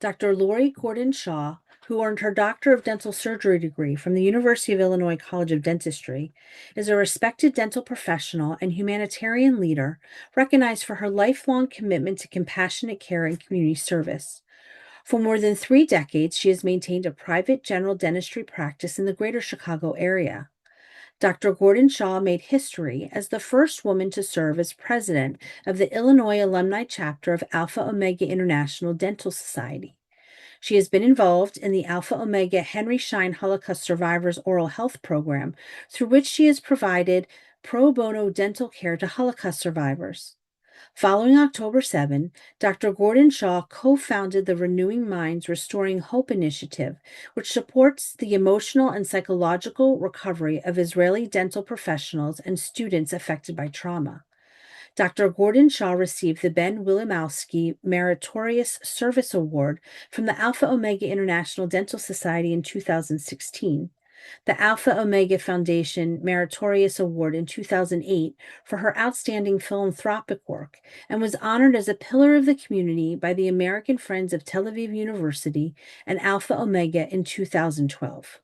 Dr. Laurie Gordon-Shaw, who earned her Doctor of Dental Surgery degree from the University of Illinois College of Dentistry, is a respected dental professional and humanitarian leader recognized for her lifelong commitment to compassionate care and community service. For more than 3 decades, she has maintained a private general dentistry practice in the greater Chicago area. Dr. Gordon Shaw made history as the first woman to serve as president of the Illinois alumni chapter of Alpha Omega International Dental Society. She has been involved in the Alpha Omega Henry Schein Holocaust Survivors Oral Health Program, through which she has provided pro bono dental care to Holocaust survivors. Following October 7, Dr. Gordon Shaw co founded the Renewing Minds Restoring Hope initiative, which supports the emotional and psychological recovery of Israeli dental professionals and students affected by trauma. Dr. Gordon Shaw received the Ben Wilimowski Meritorious Service Award from the Alpha Omega International Dental Society in 2016, the Alpha Omega Foundation Meritorious Award in 2008 for her outstanding philanthropic work, and was honored as a pillar of the community by the American Friends of Tel Aviv University and Alpha Omega in 2012.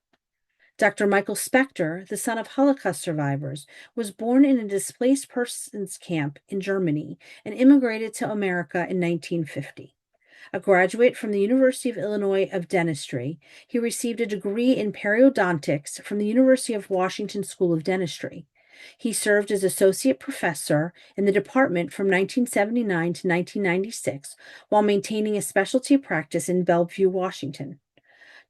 Dr. Michael Spektor, the son of Holocaust survivors, was born in a displaced persons camp in Germany and immigrated to America in 1950. A graduate from the University of Illinois of Dentistry, he received a degree in periodontics from the University of Washington School of Dentistry. He served as associate professor in the department from 1979 to 1996 while maintaining a specialty practice in Bellevue, Washington.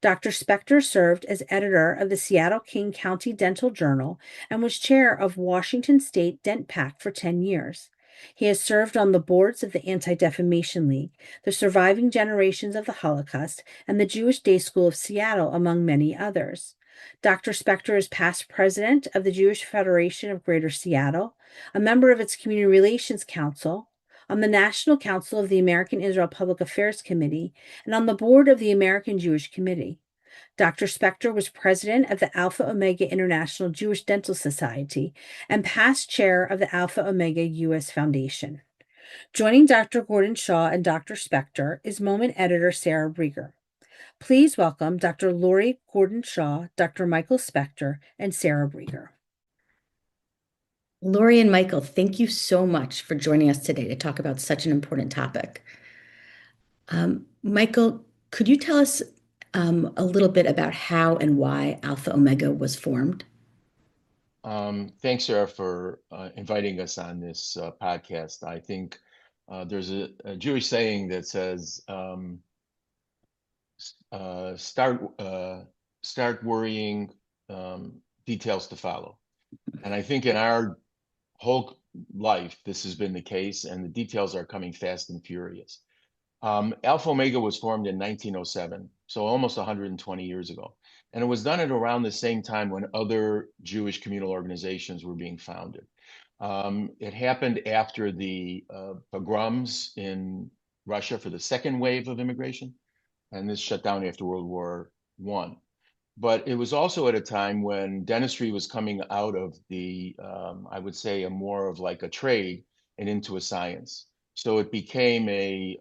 Dr. Spektor served as editor of the Seattle-King County Dental Journal and was chair of Washington State Dent PAC for 10 years. He has served on the boards of the Anti-Defamation League, the Surviving Generations of the Holocaust, and the Jewish Day School of Seattle, among many others. Dr. Spektor is past president of the Jewish Federation of Greater Seattle, a member of its Community Relations Council, on the National Council of the American Israel Public Affairs Committee, and on the board of the American Jewish Committee. Dr. Spektor was president of the Alpha Omega International Jewish Dental Society and past chair of the Alpha Omega U.S. Foundation. Joining Dr. Gordon Shaw and Dr. Spektor is Moment editor Sarah Breger. Please welcome Dr. Laurie Gordon Shaw, Dr. Michael Spektor, and Sarah Breger. Laurie and Michael, thank you so much for joining us today to talk about such an important topic. Michael, could you tell us a little bit about how and why Alpha Omega was formed? Thanks, Sarah, for inviting us on this podcast. I think there's a Jewish saying that says, start worrying, details to follow. And I think in our whole life, this has been the case, and the details are coming fast and furious. Alpha Omega was formed in 1907, so almost 120 years ago. And it was done at around the same time when other Jewish communal organizations were being founded. It happened after the pogroms in Russia for the second wave of immigration, and this shut down after World War I. But it was also at a time when dentistry was coming out of the, I would say, a more of like a trade and into a science. So it became a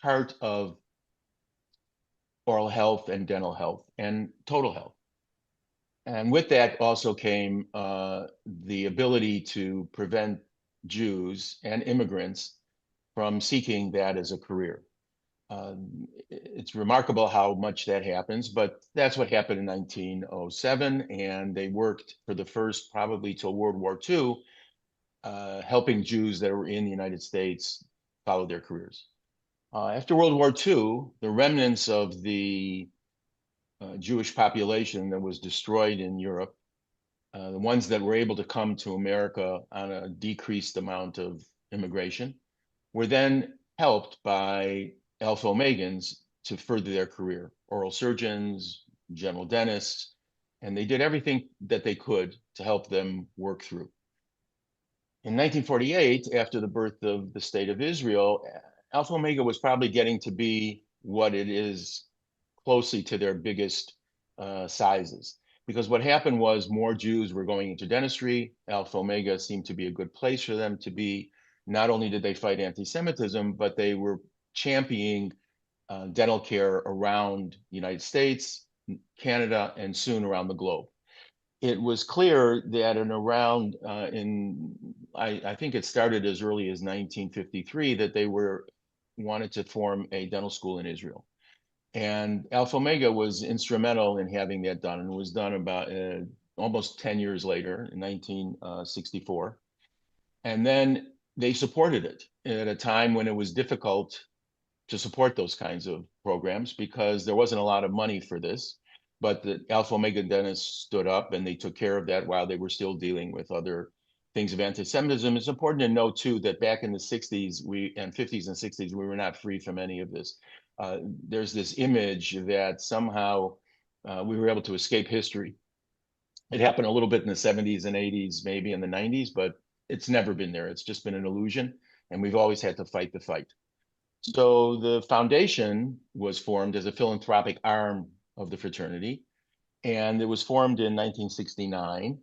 part of oral health and dental health and total health. And with that also came the ability to prevent Jews and immigrants from seeking that as a career. It's remarkable how much that happens, but that's what happened in 1907. And they worked for the first, probably till World War II, helping Jews that were in the United States follow their careers. After World War II, the remnants of the Jewish population that was destroyed in Europe, the ones that were able to come to America on a decreased amount of immigration, were then helped by Alpha Omegans to further their career, oral surgeons, general dentists, and they did everything that they could to help them work through. In 1948, after the birth of the State of Israel, Alpha Omega was probably getting to be what it is closely to their biggest sizes. Because what happened was more Jews were going into dentistry. Alpha Omega seemed to be a good place for them to be. Not only did they fight anti-Semitism, but they were championing dental care around the United States, Canada, and soon around the globe. It was clear that I think it started as early as 1953, that they wanted to form a dental school in Israel. And Alpha Omega was instrumental in having that done, and it was done about almost 10 years later in 1964. And then they supported it at a time when it was difficult to support those kinds of programs because there wasn't a lot of money for this. But the Alpha Omega dentists stood up and they took care of that while they were still dealing with other things of anti-Semitism. It's important to note too that back in the 60s and 50s and 60s, we were not free from any of this. There's this image that somehow we were able to escape history. It happened a little bit in the 70s and 80s, maybe in the 90s, but it's never been there. It's just been an illusion, and we've always had to fight the fight. So the foundation was formed as a philanthropic arm of the fraternity, and it was formed in 1969.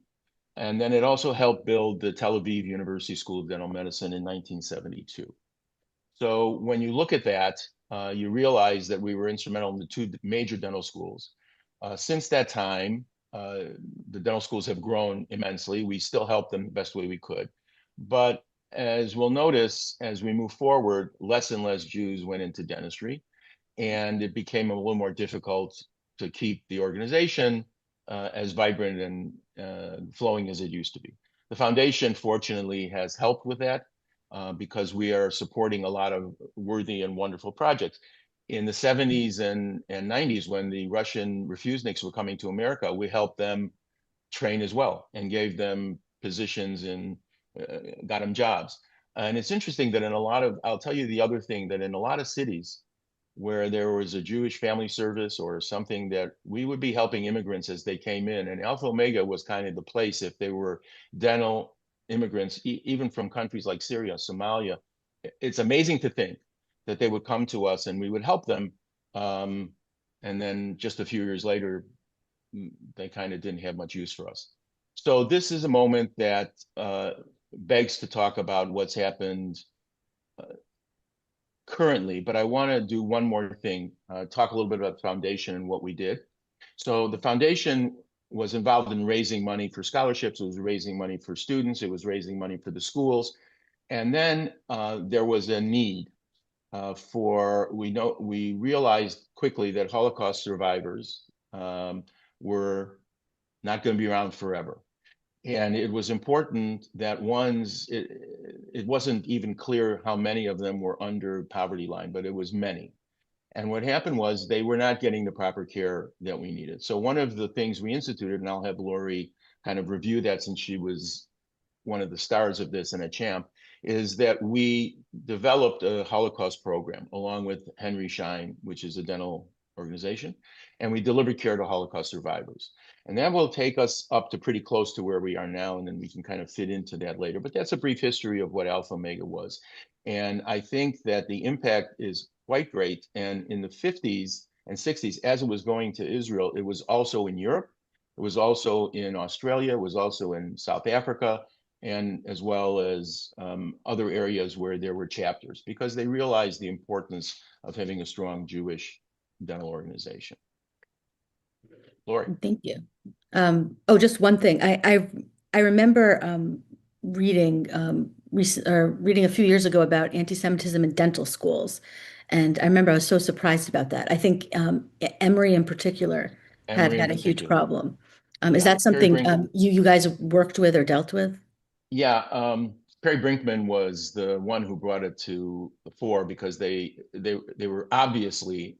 And then it also helped build the Tel Aviv University School of Dental Medicine in 1972. So when you look at that, you realize that we were instrumental in the two major dental schools. Since that time, the dental schools have grown immensely. We still help them the best way we could. But as we'll notice, as we move forward, less and less Jews went into dentistry, and it became a little more difficult to keep the organization as vibrant and flowing as it used to be. The foundation, fortunately, has helped with that because we are supporting a lot of worthy and wonderful projects. In the 70s and 90s, when the Russian refuseniks were coming to America, we helped them train as well and gave them positions and got them jobs. And it's interesting that I'll tell you the other thing, that in a lot of cities where there was a Jewish family service or something, that we would be helping immigrants as they came in. And Alpha Omega was kind of the place if they were dental immigrants, even from countries like Syria, Somalia. It's amazing to think that they would come to us and we would help them. And then just a few years later, they kind of didn't have much use for us. So this is a moment that begs to talk about what's happened currently, but I want to do one more thing, talk a little bit about the foundation and what we did. So the foundation was involved in raising money for scholarships. It was raising money for students. It was raising money for the schools. And then there was a need we realized quickly that Holocaust survivors were not going to be around forever. And it was important that it wasn't even clear how many of them were under poverty line, but it was many. And what happened was they were not getting the proper care that we needed. So one of the things we instituted, and I'll have Laurie kind of review that since she was one of the stars of this and a champ, is that we developed a Holocaust program along with Henry Schein, which is a dental organization, and we delivered care to Holocaust survivors. And that will take us up to pretty close to where we are now, and then we can kind of fit into that later. But that's a brief history of what Alpha Omega was. And I think that the impact is quite great. And in the 50s and 60s, as it was going to Israel, it was also in Europe, it was also in Australia, it was also in South Africa, and as well as other areas where there were chapters, because they realized the importance of having a strong Jewish dental organization. Laurie. Thank you. Just one thing. I remember reading reading a few years ago about anti-Semitism in dental schools, and I remember I was so surprised about that. I think Emory in particular had a huge problem. Is that something you guys worked with or dealt with? Yeah, Perry Brinkman was the one who brought it to the fore because they were obviously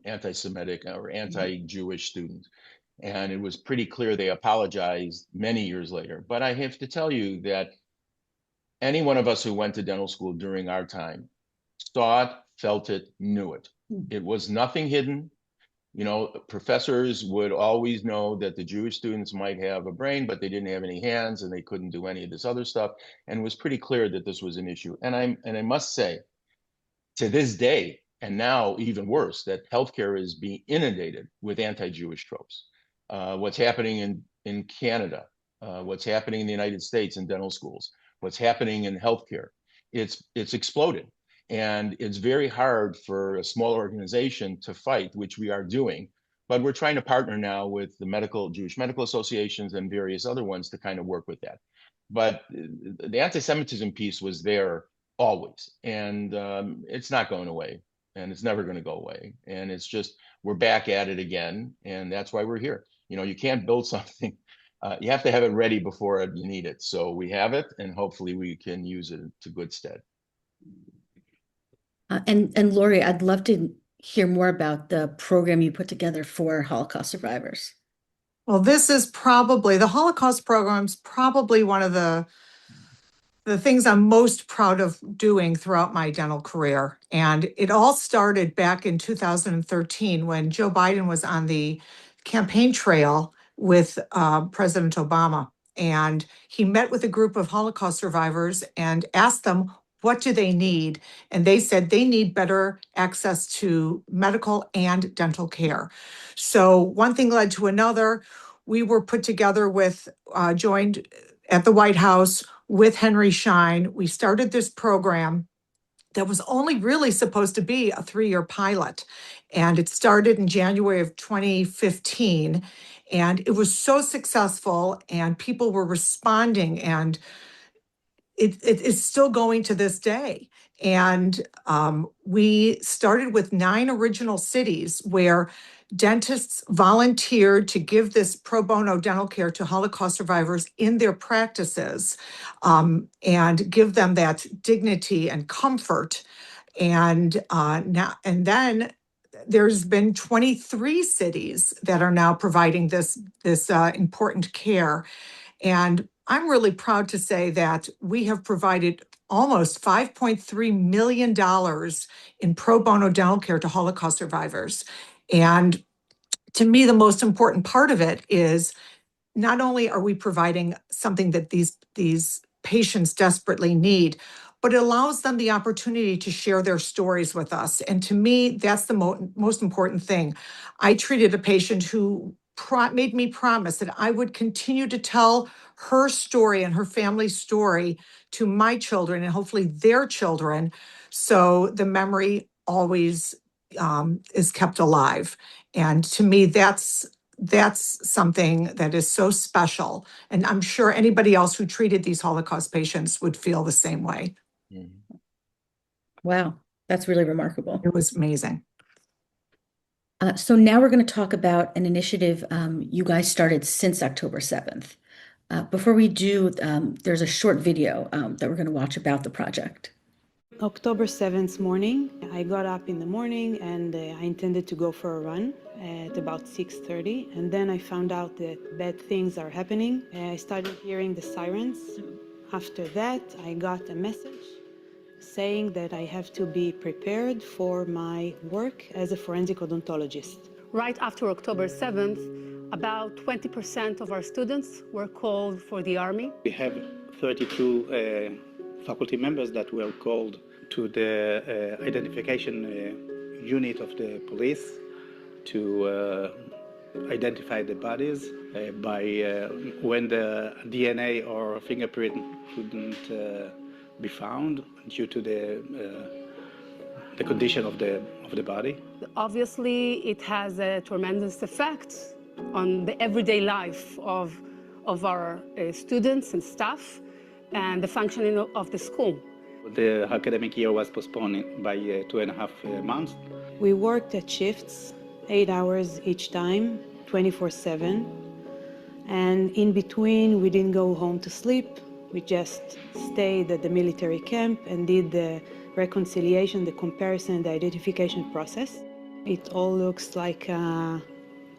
anti-Semitic or anti-Jewish students. And it was pretty clear they apologized many years later. But I have to tell you that any one of us who went to dental school during our time saw it, felt it, knew it. It was nothing hidden. You know, professors would always know that the Jewish students might have a brain, but they didn't have any hands and they couldn't do any of this other stuff. And it was pretty clear that this was an issue. And I must say, to this day, and now even worse, that healthcare is being inundated with anti-Jewish tropes. What's happening in Canada, what's happening in the United States in dental schools, what's happening in healthcare, it's exploded. And it's very hard for a small organization to fight, which we are doing. But we're trying to partner now with the Jewish medical associations and various other ones to kind of work with that. But the anti-Semitism piece was there always, and it's not going away, and it's never going to go away. And it's just we're back at it again, and that's why we're here. You know, you can't build something. You have to have it ready before you need it. So we have it, and hopefully we can use it to good stead. And Laurie, I'd love to hear more about the program you put together for Holocaust survivors. Well, the Holocaust program's probably one of the things I'm most proud of doing throughout my dental career. And it all started back in 2013 when Joe Biden was on the campaign trail with President Obama. And he met with a group of Holocaust survivors and asked them, what do they need? And they said they need better access to medical and dental care. So one thing led to another. We were put together joined at the White House with Henry Schein. We started this program that was only really supposed to be a 3-year pilot. And it started in January of 2015. And it was so successful and people were responding, and it is still going to this day. And we started with 9 original cities where dentists volunteered to give this pro bono dental care to Holocaust survivors in their practices, and give them that dignity and comfort. And then there's been 23 cities that are now providing this important care. And I'm really proud to say that we have provided almost $5.3 million in pro bono dental care to Holocaust survivors. And to me, the most important part of it is not only are we providing something that these patients desperately need, but it allows them the opportunity to share their stories with us. And to me, that's the most important thing. I treated a patient who made me promise that I would continue to tell her story and her family's story to my children and hopefully their children, so the memory always is kept alive. And to me, that's something that is so special. And I'm sure anybody else who treated these Holocaust patients would feel the same way. Mm-hmm. Wow, that's really remarkable. It was amazing. So now we're going to talk about an initiative you guys started since October 7th. Before we do, there's a short video that we're going to watch about the project. October 7th morning, I got up in the morning and I intended to go for a run at about 6:30. And then I found out that bad things are happening. I started hearing the sirens. After that, I got a message saying that I have to be prepared for my work as a forensic odontologist. Right after October 7th, about 20% of our students were called for the Army. We have 32 faculty members that were called to the identification unit of the police to identify the bodies by when the DNA or fingerprint couldn't be found due to the condition of the body. Obviously, it has a tremendous effect on the everyday life of our students and staff and the functioning of the school. The academic year was postponed by 2.5 months. We worked at shifts, 8 hours each time, 24/7. And in between, we didn't go home to sleep. We just stayed at the military camp and did the reconciliation, the comparison, the identification process. It all looks like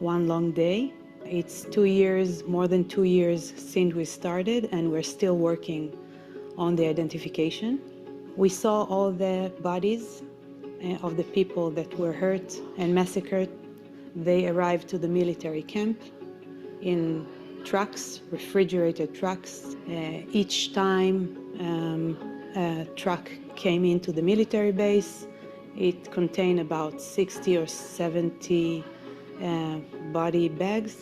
one long day. It's 2 years, more than 2 years since we started, and we're still working on the identification. We saw all the bodies of the people that were hurt and massacred. They arrived to the military camp in trucks, refrigerated trucks. Each time a truck came into the military base, it contained about 60 or 70 body bags.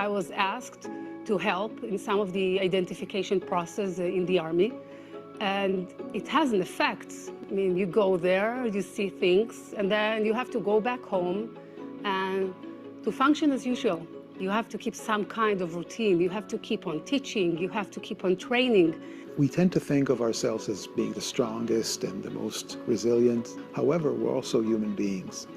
I was asked to help in some of the identification process in the Army, and it has an effect. I mean, you go there, you see things, and then you have to go back home and to function as usual. You have to keep some kind of routine. You have to keep on teaching. You have to keep on training. We tend to think of ourselves as being the strongest and the most resilient. However, we're also human beings.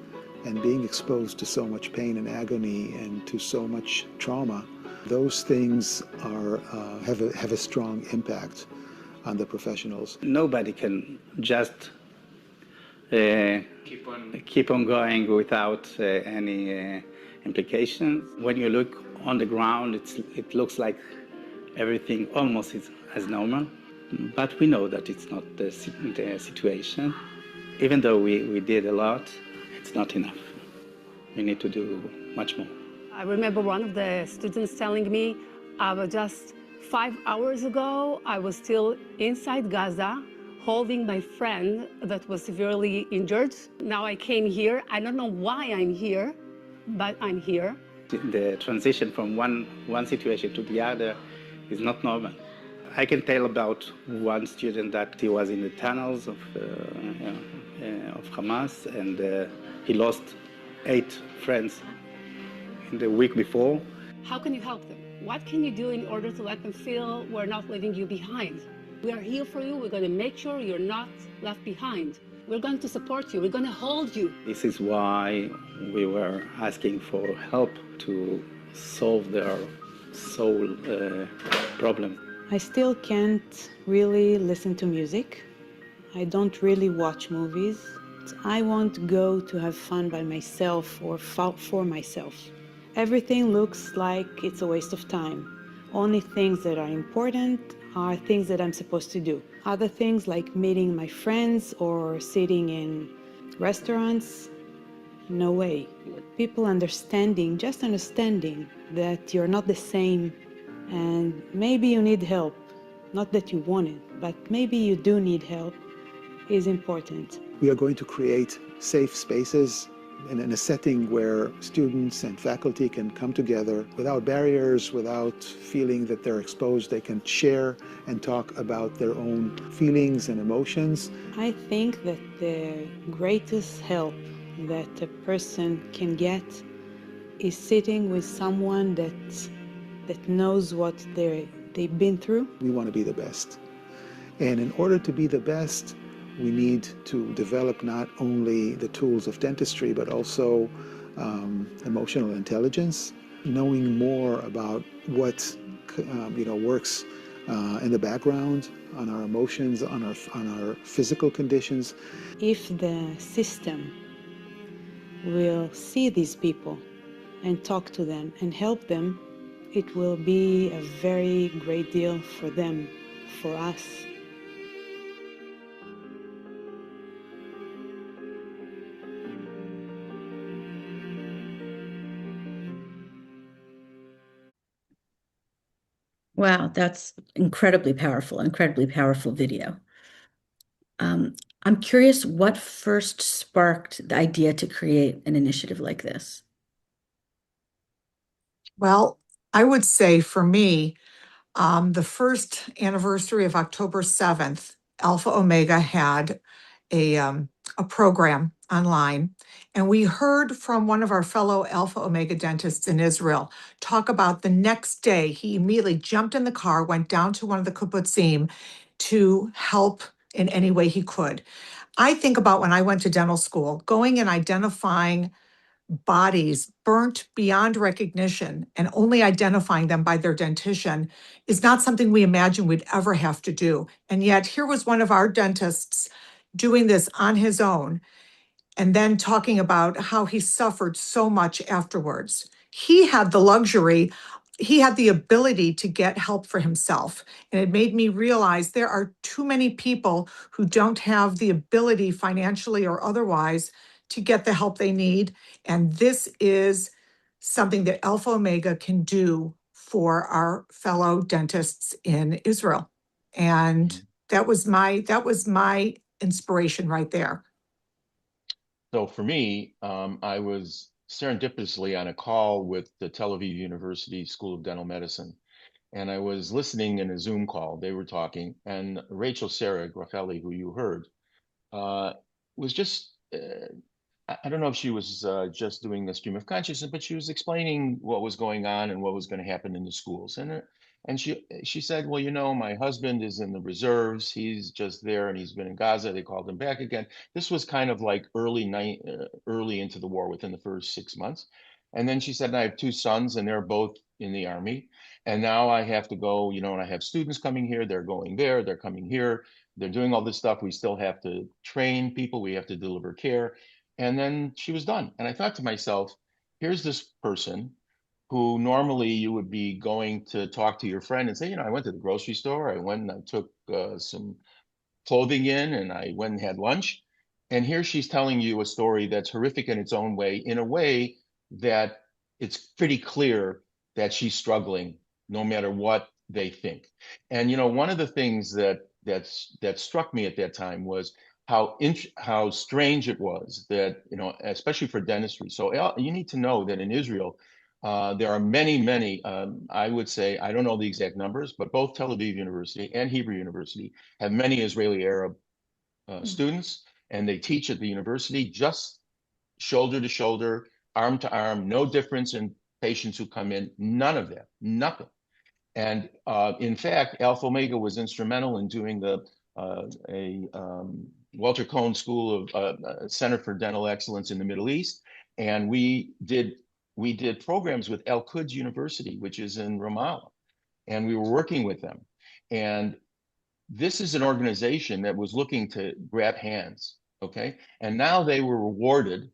And being exposed to so much pain and agony and to so much trauma, those things have a strong impact on the professionals. Nobody can just keep on going without any implications. When you look on the ground, it looks like everything almost is as normal, but we know that it's not the situation. Even though we did a lot, it's not enough. We need to do much more. I remember one of the students telling me, just 5 hours ago, I was still inside Gaza, holding my friend that was severely injured. Now I came here. I don't know why I'm here, but I'm here. The transition from one situation to the other is not normal. I can tell about one student that he was in the tunnels of Hamas, and he lost 8 friends in the week before. How can you help them? What can you do in order to let them feel we're not leaving you behind? We are here for you. We're going to make sure you're not left behind. We're going to support you. We're going to hold you. This is why we were asking for help to solve their soul problem. I still can't really listen to music. I don't really watch movies. I won't go to have fun by myself or for myself. Everything looks like it's a waste of time. Only things that are important are things that I'm supposed to do. Other things like meeting my friends or sitting in restaurants, no way. People just understanding that you're not the same and maybe you need help. Not that you want it, but maybe you do need help is important. We are going to create safe spaces in a setting where students and faculty can come together without barriers, without feeling that they're exposed. They can share and talk about their own feelings and emotions. I think that the greatest help that a person can get is sitting with someone that knows what they've been through. We want to be the best. And in order to be the best, we need to develop not only the tools of dentistry, but also emotional intelligence, knowing more about what works in the background, on our emotions, on our physical conditions. If the system will see these people and talk to them and help them, it will be a very great deal for them, for us. Wow, that's incredibly powerful video. I'm curious what first sparked the idea to create an initiative like this? Well, I would say for me, the first anniversary of October 7th, Alpha Omega had a program online, and we heard from one of our fellow Alpha Omega dentists in Israel talk about the next day. He immediately jumped in the car, went down to one of the kibbutzim to help in any way he could. I think about when I went to dental school, going and identifying bodies burnt beyond recognition and only identifying them by their dentition is not something we imagine we'd ever have to do. And yet here was one of our dentists doing this on his own and then talking about how he suffered so much afterwards. He had the luxury, he had the ability to get help for himself. And it made me realize there are too many people who don't have the ability financially or otherwise to get the help they need. And this is something that Alpha Omega can do for our fellow dentists in Israel. And that was my inspiration right there. So for me, I was serendipitously on a call with the Tel Aviv University School of Dental Medicine. And I was listening in a Zoom call. They were talking, and Rachel Sarah Graffelli, who you heard, was just I don't know if she was just doing the stream of consciousness, but she was explaining what was going on and what was going to happen in the schools. And she said, well, you know, my husband is in the reserves. He's just there, and he's been in Gaza. They called him back again. This was kind of like early into the war, within the first 6 months. And then she said, I have two sons, and they're both in the army. And now I have to go, you know, and I have students coming here. They're going there. They're coming here. They're doing all this stuff. We still have to train people. We have to deliver care. And then she was done. And I thought to myself, here's this person who normally you would be going to talk to your friend and say, you know, I went to the grocery store. I went and I took some clothing in, and I went and had lunch. And here she's telling you a story that's horrific in its own way, in a way that it's pretty clear that she's struggling no matter what they think. And, you know, one of the things that struck me at that time was how strange it was that, you know, especially for dentistry. So you need to know that in Israel, there are many, I would say, I don't know the exact numbers, but both Tel Aviv University and Hebrew University have many Israeli Arab students, and they teach at the university just shoulder to shoulder, arm to arm, no difference in patients who come in, none of that, nothing. And in fact, Alpha Omega was instrumental in doing Walter Cohen School of Center for Dental Excellence in the Middle East, and we did programs with Al Quds University, which is in Ramallah, and we were working with them. And this is an organization that was looking to grab hands, okay? And now they were rewarded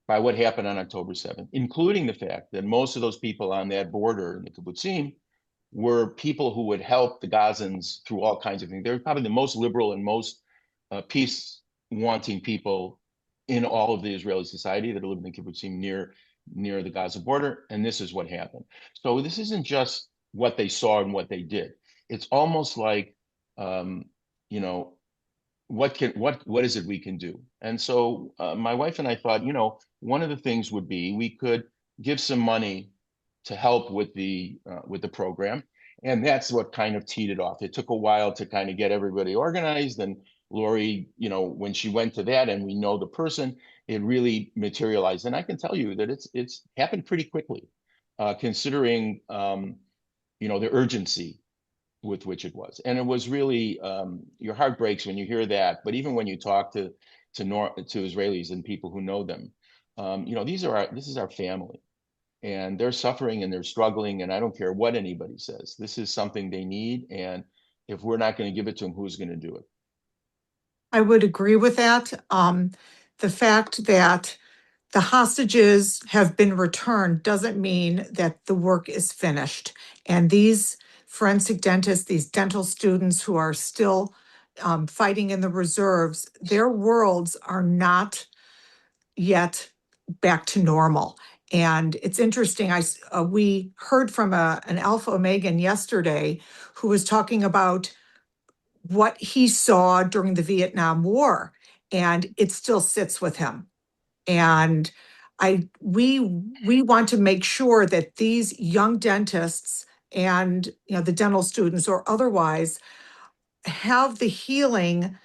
by what happened on October 7th, including the fact that most of those people on that border in the kibbutzim were people who would help the Gazans through all kinds of things. They're probably the most liberal and most peace-wanting people in all of the Israeli society that live in the kibbutzim near the Gaza border, and this is what happened. So this isn't just what they saw and what they did. It's almost like, you know, what is it we can do? And so my wife and I thought, you know, one of the things would be we could give some money to help with the program, and that's what kind of teed it off. It took a while to kind of get everybody organized, and Laurie, you know, when she went to that, and we know the person, it really materialized. And I can tell you that it's happened pretty quickly, considering you know, the urgency with which it was. And it was really, your heart breaks when you hear that. But even when you talk to Israelis and people who know them, you know, this is our family, and they're suffering and they're struggling. And I don't care what anybody says. This is something they need. And if we're not going to give it to them, who's going to do it? I would agree with that. The fact that the hostages have been returned doesn't mean that the work is finished. And these forensic dentists, these dental students who are still fighting in the reserves, their worlds are not yet back to normal. And it's interesting, we heard from an Alpha Omegan yesterday who was talking about what he saw during the Vietnam War, and it still sits with him. And we want to make sure that these young dentists and, you know, the dental students or otherwise have the healing,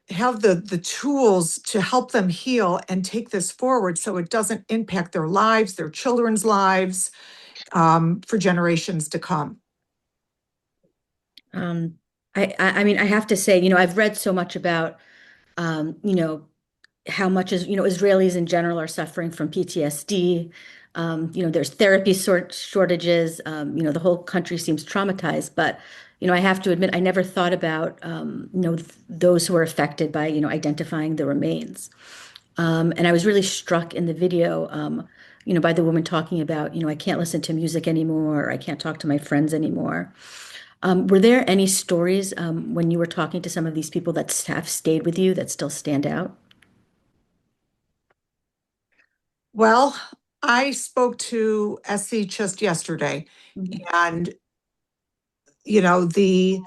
have the tools to help them heal and take this forward so it doesn't impact their lives, their children's lives, for generations to come. I mean, I have to say, you know, I've read so much about, you know, how much is, you know, Israelis in general are suffering from PTSD. You know, there's therapy shortages. You know, the whole country seems traumatized. But, you know, I have to admit, I never thought about, you know, those who are affected by, you know, identifying the remains. And I was really struck in the video, you know, by the woman talking about, you know, I can't listen to music anymore, or I can't talk to my friends anymore. Were there any stories when you were talking to some of these people that have stayed with you that still stand out? Well, I spoke to Essie just yesterday, and, you know, the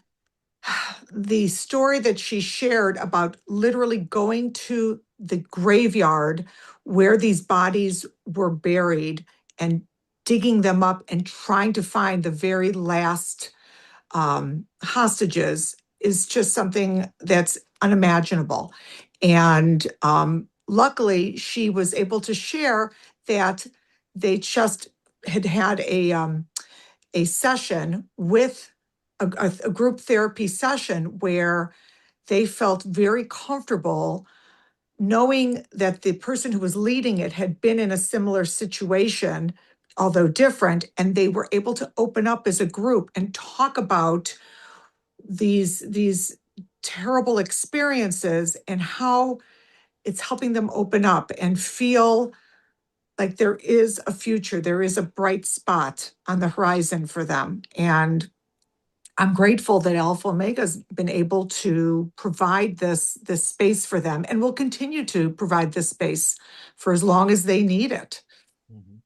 story that she shared about literally going to the graveyard where these bodies were buried and digging them up and trying to find the very last hostages is just something that's unimaginable. And luckily, she was able to share that they just had a session with a group therapy session where they felt very comfortable knowing that the person who was leading it had been in a similar situation, although different, and they were able to open up as a group and talk about these terrible experiences and how it's helping them open up and feel like there is a future, there is a bright spot on the horizon for them. And I'm grateful that Alpha Omega's been able to provide this space for them and will continue to provide this space for as long as they need it. Mhm.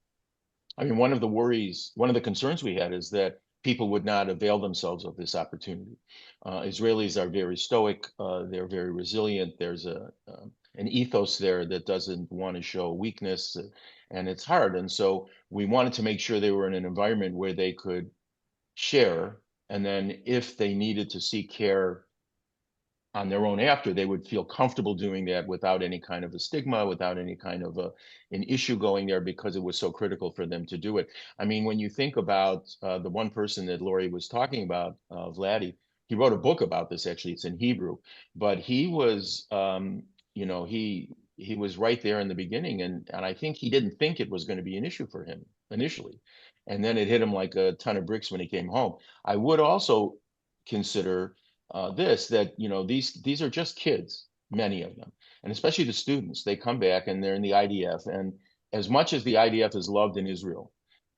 I mean, one of the concerns we had is that people would not avail themselves of this opportunity. Israelis are very stoic. They're very resilient. There's an ethos there that doesn't want to show weakness, and it's hard. And so we wanted to make sure they were in an environment where they could share, and then if they needed to seek care on their own after, they would feel comfortable doing that without any kind of a stigma, without any kind of an issue going there, because it was so critical for them to do it. I mean, when you think about the one person that Laurie was talking about, Vladdy, he wrote a book about this. Actually, it's in Hebrew, but he was, he was right there in the beginning, and I think he didn't think it was going to be an issue for him initially, and then it hit him like a ton of bricks when he came home. I would also consider that these are just kids, many of them, and especially the students. They come back and they're in the IDF, and as much as the IDF is loved in Israel,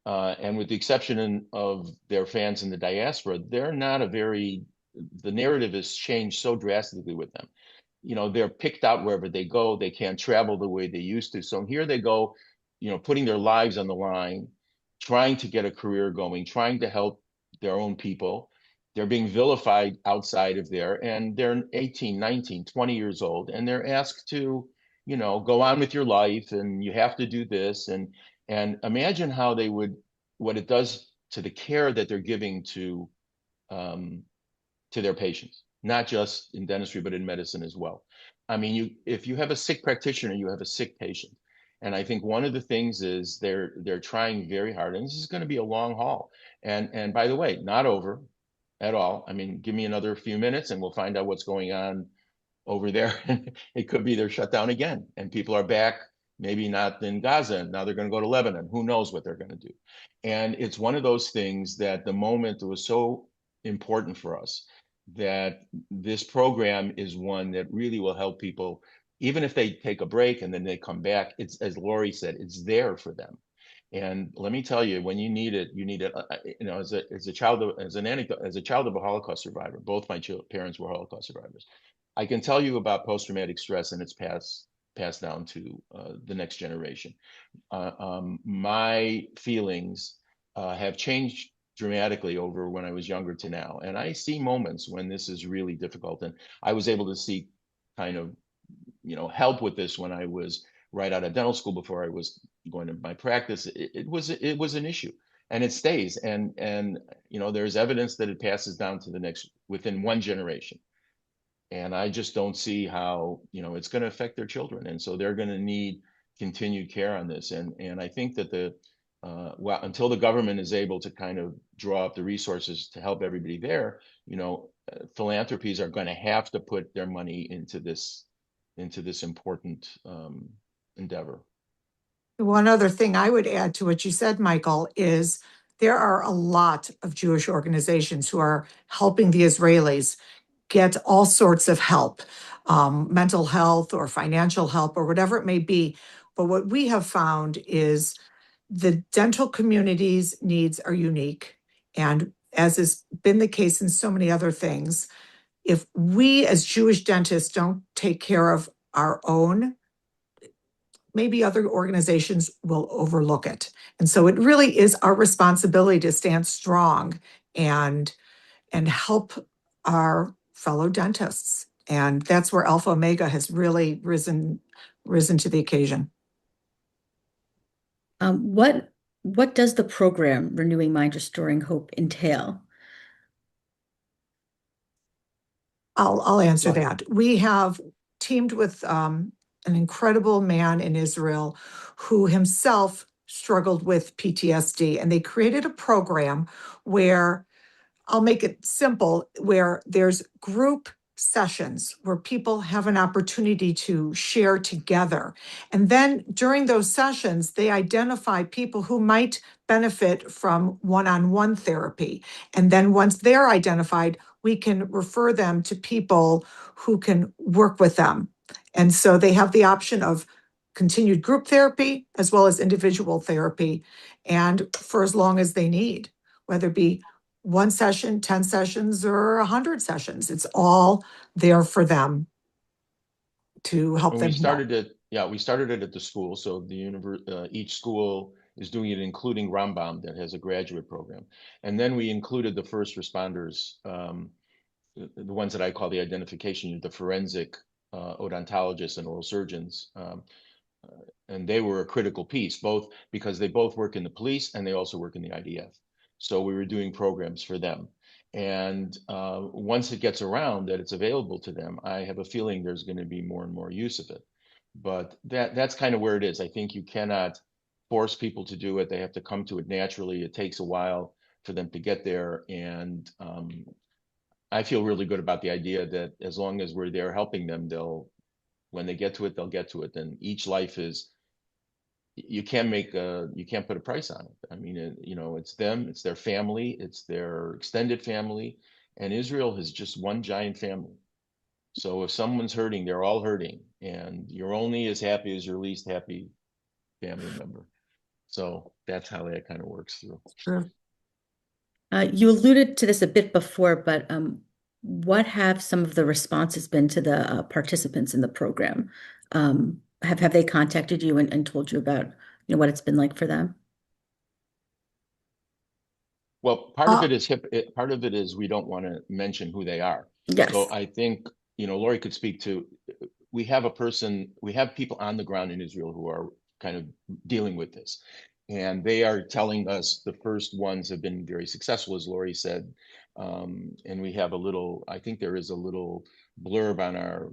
and with the exception of their fans in the diaspora, they're not the narrative has changed so drastically with them. They're picked out wherever they go. They can't travel the way they used to. So here they go, putting their lives on the line, trying to get a career going, trying to help their own people. They're being vilified outside of there, and they're 18, 19, 20 years old, and they're asked to, go on with your life, and you have to do this. And imagine what it does to the care that they're giving to their patients, not just in dentistry, but in medicine as well. I mean, if you have a sick practitioner, you have a sick patient. And I think one of the things is they're trying very hard, and this is going to be a long haul. And by the way, not over at all. I mean, give me another few minutes and we'll find out what's going on over there. It could be they're shut down again and people are back, maybe not in Gaza. Now they're going to go to Lebanon. Who knows what they're going to do? And it's one of those things that the moment was so important for us that this program is one that really will help people, even if they take a break and then they come back. It's, as Laurie said, it's there for them. And let me tell you, when you need it, you need it. As a child as a child of a Holocaust survivor, both my parents were Holocaust survivors. I can tell you about post-traumatic stress, and it's passed down to the next generation. My feelings have changed dramatically over when I was younger to now, and I see moments when this is really difficult. And I was able to seek kind of help with this when I was right out of dental school, before I was going to my practice. It was an issue, and it stays. And there's evidence that it passes down to the next within one generation. And I just don't see how it's going to affect their children, and so they're going to need continued care on this. And I think that until the government is able to kind of draw up the resources to help everybody there, philanthropies are going to have to put their money into this important endeavor. One other thing I would add to what you said, Michael, is there are a lot of Jewish organizations who are helping the Israelis get all sorts of help, mental health or financial help or whatever it may be. But what we have found is the dental community's needs are unique. And as has been the case in so many other things, if we as Jewish dentists don't take care of our own, maybe other organizations will overlook it. And so it really is our responsibility to stand strong and help our fellow dentists. And that's where Alpha Omega has really risen to the occasion. What does the program Renewing Mind, Restoring Hope entail? I'll answer that. We have teamed with an incredible man in Israel who himself struggled with PTSD. And they created a program where, I'll make it simple, where there's group sessions where people have an opportunity to share together. And then during those sessions, they identify people who might benefit from one-on-one therapy. And then once they're identified, we can refer them to people who can work with them. And so they have the option of continued group therapy as well as individual therapy, and for as long as they need, whether it be one session, 10 sessions, or 100 sessions. It's all there for them to help And them we heal. started it, we started it at the school. So each school is doing it, including Rambam, that has a graduate program. And then we included the first responders, the ones that I call the identification, the forensic odontologists and oral surgeons. And they were a critical piece, both because they both work in the police and they also work in the IDF. So we were doing programs for them. And once it gets around that it's available to them, I have a feeling there's going to be more and more use of it. But that's kind of where it is. I think you cannot force people to do it. They have to come to it naturally. It takes a while for them to get there. And I feel really good about the idea that as long as we're there helping them, when they get to it, they'll get to it. And each life is, you can't put a price on it. I mean, it's them, it's their family, it's their extended family, and Israel is just one giant family. So if someone's hurting, they're all hurting, and you're only as happy as your least happy family member. So that's how that kind of works through. Sure. You alluded to this a bit before, but what have some of the responses been to the participants in the program? Have they contacted you and told you about what it's been like for them? Well, part of it is we don't want to mention who they are. Yes. So I think Laurie could speak to. We have people on the ground in Israel who are kind of dealing with this, and they are telling us the first ones have been very successful, as Laurie said. And we have I think there is a little blurb on our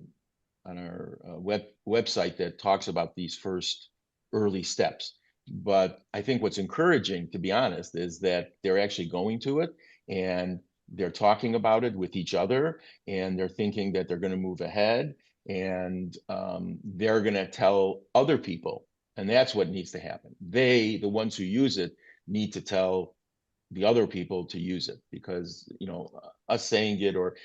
website that talks about these first early steps. But I think what's encouraging, to be honest, is that they're actually going to it and they're talking about it with each other, and they're thinking that they're going to move ahead, and they're going to tell other people. And that's what needs to happen. The ones who use it, need to tell the other people to use it, because us saying it, or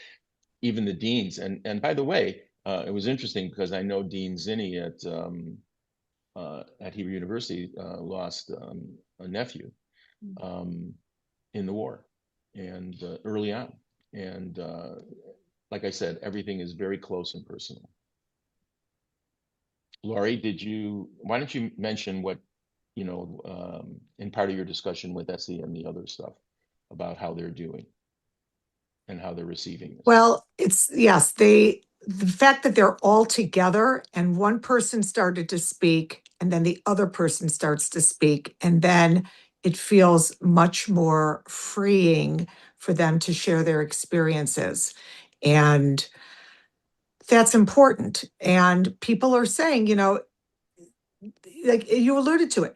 even the deans. And by the way, it was interesting because I know Dean Zinni at Hebrew University lost a nephew in the war, and early on. And like I said, everything is very close and personal. Laurie, why don't you mention what, in part of your discussion with Essie and the other stuff about how they're doing and how they're receiving this? Well, the fact that they're all together and one person started to speak and then the other person starts to speak, and then it feels much more freeing for them to share their experiences. And that's important. And people are saying, like you alluded to it,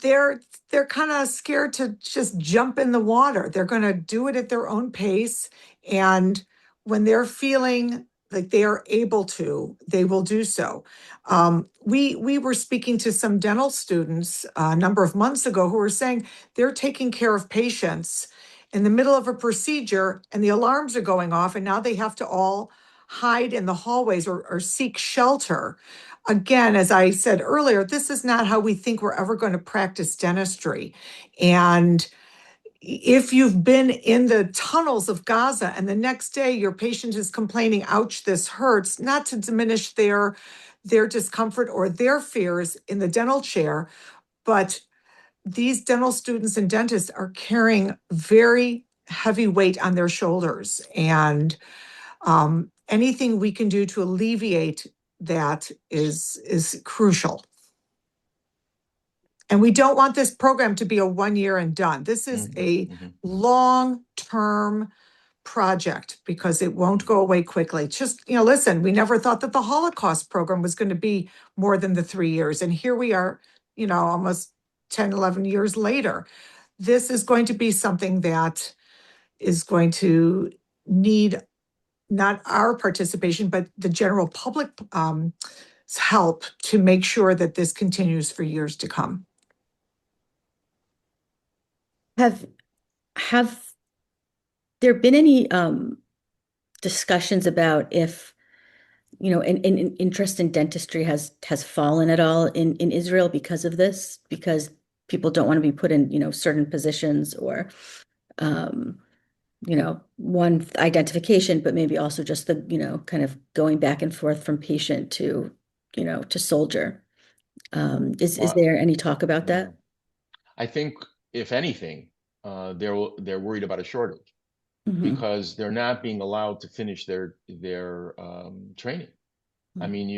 they're kind of scared to just jump in the water. They're going to do it at their own pace. And when they're feeling like they are able to, they will do so. We were speaking to some dental students a number of months ago who were saying they're taking care of patients in the middle of a procedure and the alarms are going off, and now they have to all hide in the hallways or seek shelter. Again, as I said earlier, this is not how we think we're ever going to practice dentistry. And if you've been in the tunnels of Gaza and the next day your patient is complaining, ouch, this hurts, not to diminish their discomfort or their fears in the dental chair, but these dental students and dentists are carrying very heavy weight on their shoulders. And anything we can do to alleviate that is crucial. And we don't want this program to be a 1 year and done. This is a long-term project because it won't go away quickly. Just, listen, we never thought that the Holocaust program was going to be more than the 3 years. And here we are, almost 10, 11 years later. This is going to be something that is going to need not our participation, but the general public help to make sure that this continues for years to come. Have there been any discussions about if an interest in dentistry has fallen at all in Israel because of this? Because people don't want to be put in certain positions or one identification, but maybe also just the kind of going back and forth from patient to to soldier. Is there any talk about that? I think if anything, they're worried about a shortage because they're not being allowed to finish their training. I mean,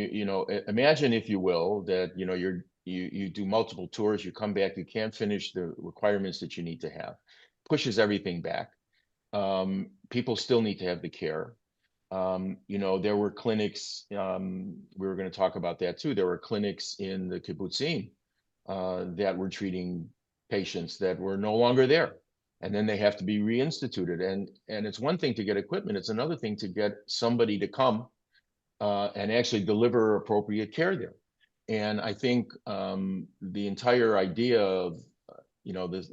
imagine, if you will, that you do multiple tours, you come back, you can't finish the requirements that you need to have, pushes everything back. People still need to have the care. There were clinics, we were going to talk about that too. There were clinics in the kibbutzim that were treating patients that were no longer there. And then they have to be reinstituted. And it's one thing to get equipment. It's another thing to get somebody to come and actually deliver appropriate care there. And I think the entire idea of, this,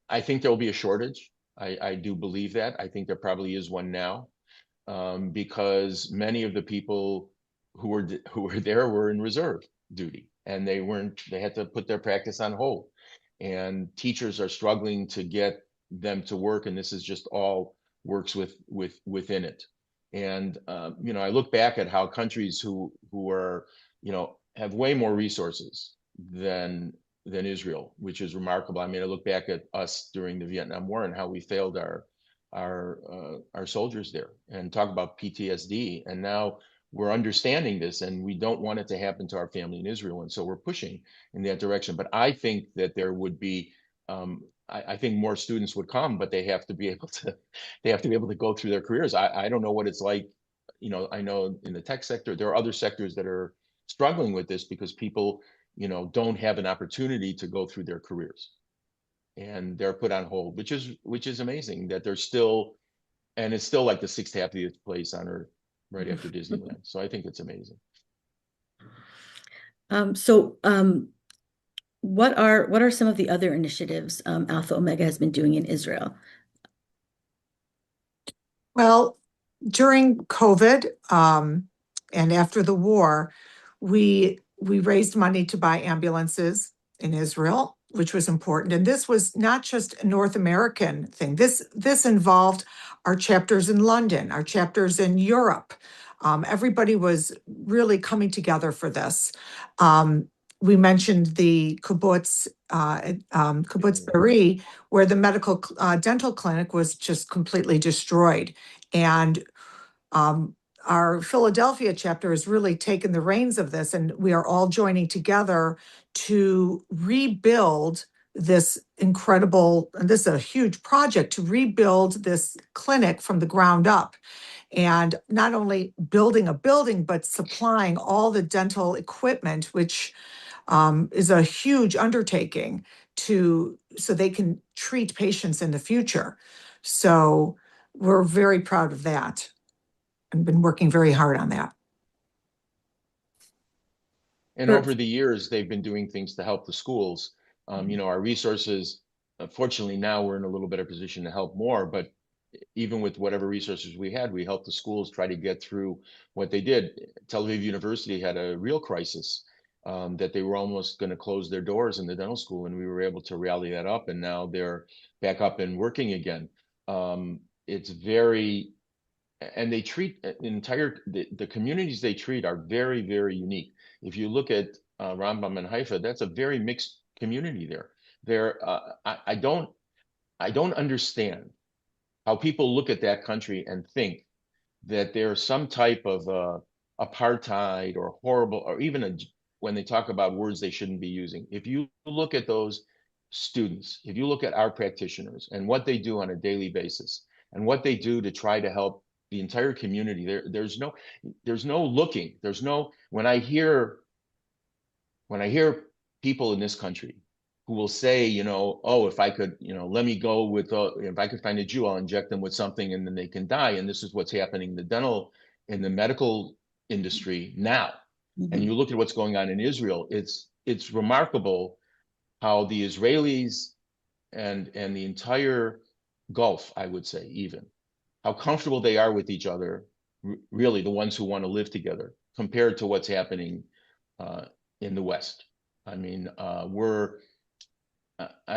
I think there will be a shortage. I do believe that. I think there probably is one now because many of the people who were there were in reserve duty and they had to put their practice on hold. And teachers are struggling to get them to work, and this is just all works within it. And I look back at how countries who are have way more resources than Israel, which is remarkable. I mean, I look back at us during the Vietnam War and how we failed our soldiers there, and talk about PTSD. And now we're understanding this, and we don't want it to happen to our family in Israel, and so we're pushing in that direction. But I think that there would be, I think more students would come, but they have to be able to go through their careers. I don't know what it's like. I know in the tech sector, there are other sectors that are struggling with this because people, don't have an opportunity to go through their careers, and they're put on hold, which is amazing that they're still, and it's still like the 6th happiest place on earth right after Disneyland. So I think it's amazing. What are some of the other initiatives Alpha Omega has been doing in Israel? Well, during COVID and after the war, we raised money to buy ambulances in Israel, which was important. And this was not just a North American thing. This involved our chapters in London, our chapters in Europe. Everybody was really coming together for this. We mentioned the kibbutz Beri, where the medical dental clinic was just completely destroyed. And our Philadelphia chapter has really taken the reins of this, and we are all joining together to rebuild this incredible, and this is a huge project, to rebuild this clinic from the ground up. And not only building a building, but supplying all the dental equipment, which is a huge undertaking so they can treat patients in the future. So we're very proud of that and been working very hard on that. And over the years, they've been doing things to help the schools. Our resources, fortunately, now we're in a little better position to help more, but even with whatever resources we had, we helped the schools try to get through what they did. Tel Aviv University had a real crisis that they were almost going to close their doors in the dental school, and we were able to rally that up, and now they're back up and working again. It's very, and they treat the communities they treat are very, very unique. If you look at Rambam and Haifa, that's a very mixed community there. I don't understand how people look at that country and think that there's some type of apartheid or horrible, or even when they talk about words they shouldn't be using. If you look at those students, if you look at our practitioners and what they do on a daily basis, and what they do to try to help the entire community. There's no looking. When I hear people in this country who will say, oh, if I could, let me go with, if I could find a Jew, I'll inject them with something and then they can die. And this is what's happening in the medical industry now. Mm-hmm. And you look at what's going on in Israel, it's remarkable how the Israelis and the entire Gulf, I would say, even, how comfortable they are with each other, really the ones who want to live together, compared to what's happening in the West. I mean, I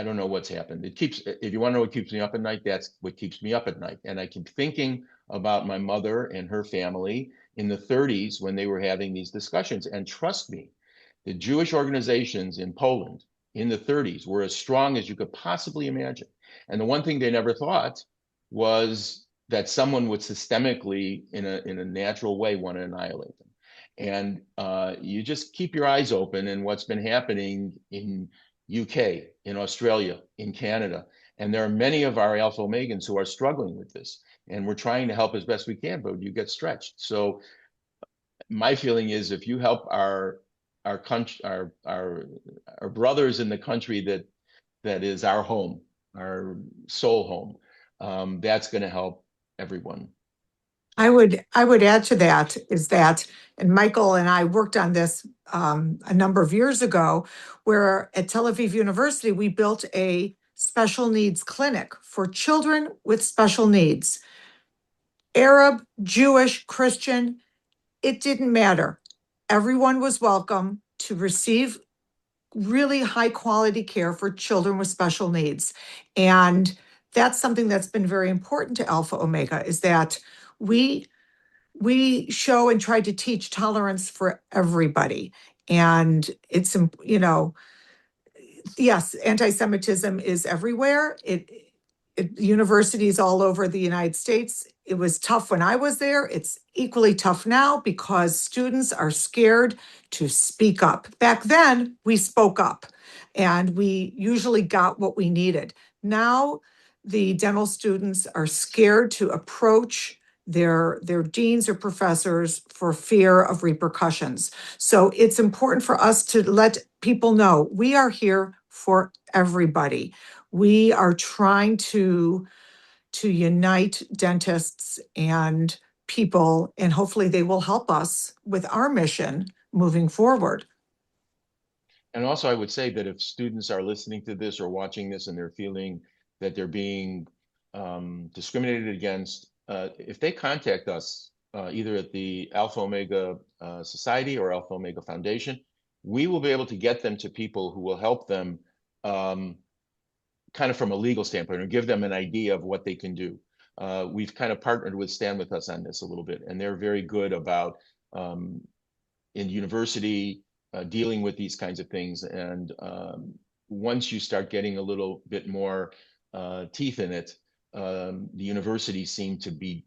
don't know what's happened. If you want to know what keeps me up at night, that's what keeps me up at night. And I keep thinking about my mother and her family in the 30s when they were having these discussions. And trust me, the Jewish organizations in Poland in the 30s were as strong as you could possibly imagine. And the one thing they never thought was that someone would systemically, in a natural way, want to annihilate them. And you just keep your eyes open, and what's been happening in UK, in Australia, in Canada. And there are many of our Alpha Omegans who are struggling with this. And we're trying to help as best we can, but you get stretched. So my feeling is, if you help our country, our brothers in the country that is our home, our soul home, that's going to help everyone. I would add to that is that, and Michael and I worked on this a number of years ago, where at Tel Aviv University, we built a special needs clinic for children with special needs. Arab, Jewish, Christian, it didn't matter. Everyone was welcome to receive really high quality care for children with special needs. And that's something that's been very important to Alpha Omega, is that we show and try to teach tolerance for everybody. And it's, yes, anti-Semitism is everywhere. Universities all over the United States. It was tough when I was there. It's equally tough now because students are scared to speak up. Back then, we spoke up and we usually got what we needed. Now, the dental students are scared to approach their deans or professors for fear of repercussions. So it's important for us to let people know we are here for everybody. We are trying to unite dentists and people, and hopefully they will help us with our mission moving forward. And also, I would say that if students are listening to this or watching this and they're feeling that they're being discriminated against, if they contact us either at the Alpha Omega Society or Alpha Omega Foundation, we will be able to get them to people who will help them kind of from a legal standpoint, or give them an idea of what they can do. We've kind of partnered with Stand With Us on this a little bit, and they're very good about in university dealing with these kinds of things. And once you start getting a little bit more teeth in it, the universities seem to be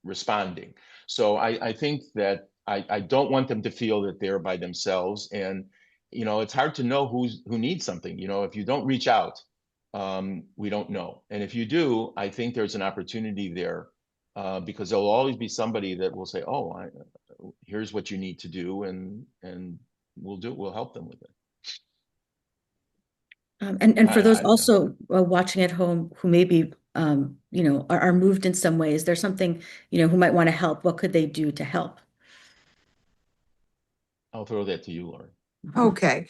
responding. So I think that I don't want them to feel that they're by themselves. And it's hard to know who needs something. If you don't reach out, we don't know. And if you do, I think there's an opportunity there because there'll always be somebody that will say, "Oh, here's what you need to do," and we'll help them with it. And for those also watching at home who maybe are moved in some way, is there something who might want to help? What could they do to help? I'll throw that to you, Laurie. Okay.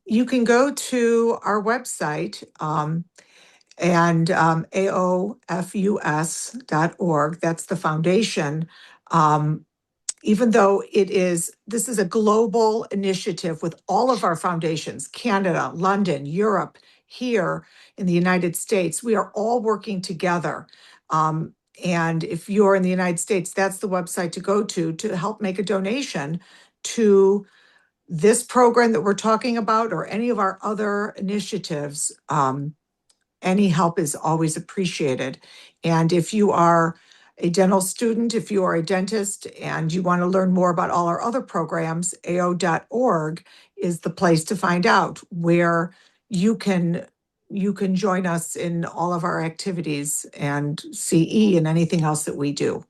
You can go to our website and aofus.org. That's the foundation. Even though this is a global initiative with all of our foundations, Canada, London, Europe, here in the United States, we are all working together. And if you're in the United States, that's the website to go to help make a donation to this program that we're talking about or any of our other initiatives. Any help is always appreciated. And if you are a dental student, if you are a dentist and you want to learn more about all our other programs, ao.org is the place to find out where you can you can join us in all of our activities and CE and anything else that we do.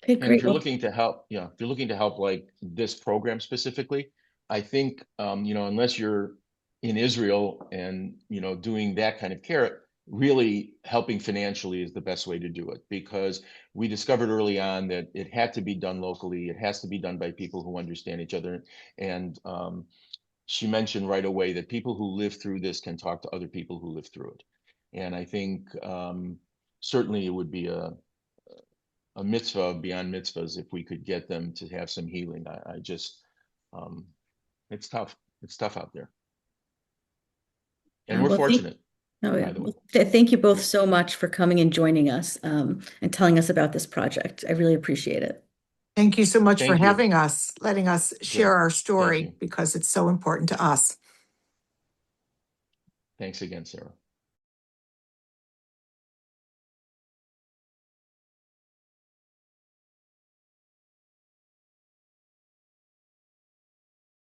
Okay, And great. if you're looking to help, if you're looking to help like this program specifically, I think, unless you're in Israel and, doing that kind of care, really helping financially is the best way to do it, because we discovered early on that it had to be done locally. It has to be done by people who understand each other. And she mentioned right away that people who live through this can talk to other people who live through it. And I think certainly it would be a mitzvah beyond mitzvahs if we could get them to have some healing. I just, it's tough. It's tough out there. And we're Well, fortunate, Oh, yeah. by the way. Well, thank you both so much for coming and joining us and telling us about this project. I really appreciate it. Thank you so much for Thank you. having us, letting us share Good. our Thank story you. because it's so important to us. Thanks again, Sarah.